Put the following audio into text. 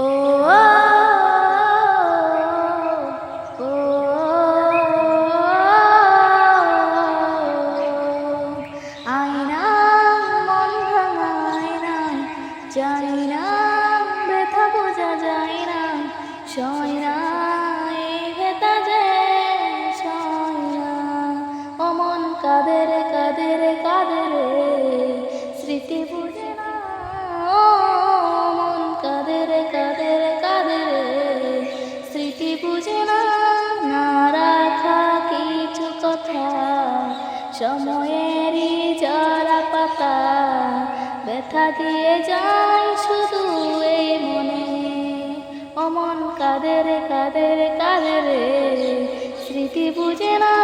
ও ও আয়না মন ভাঙা আয়না জানি না ব্যথা বোঝা যায় না সয় না এই ব্যথা যে সয় না ও মন কাঁদে রে কাঁদে রে কাঁদে রে স্মৃতি বুঝে না ও মন কাঁদে রে কাঁদে রে কাঁদে রে স্মৃতি বুঝে না না রাখা কিছু কথা সময়েরই জরা পাতা ব্যথা দিয়ে যায় শুধু এই মনে ও মন কাঁদে রে কাঁদে রে কাঁদে রে স্মৃতি বুঝে না।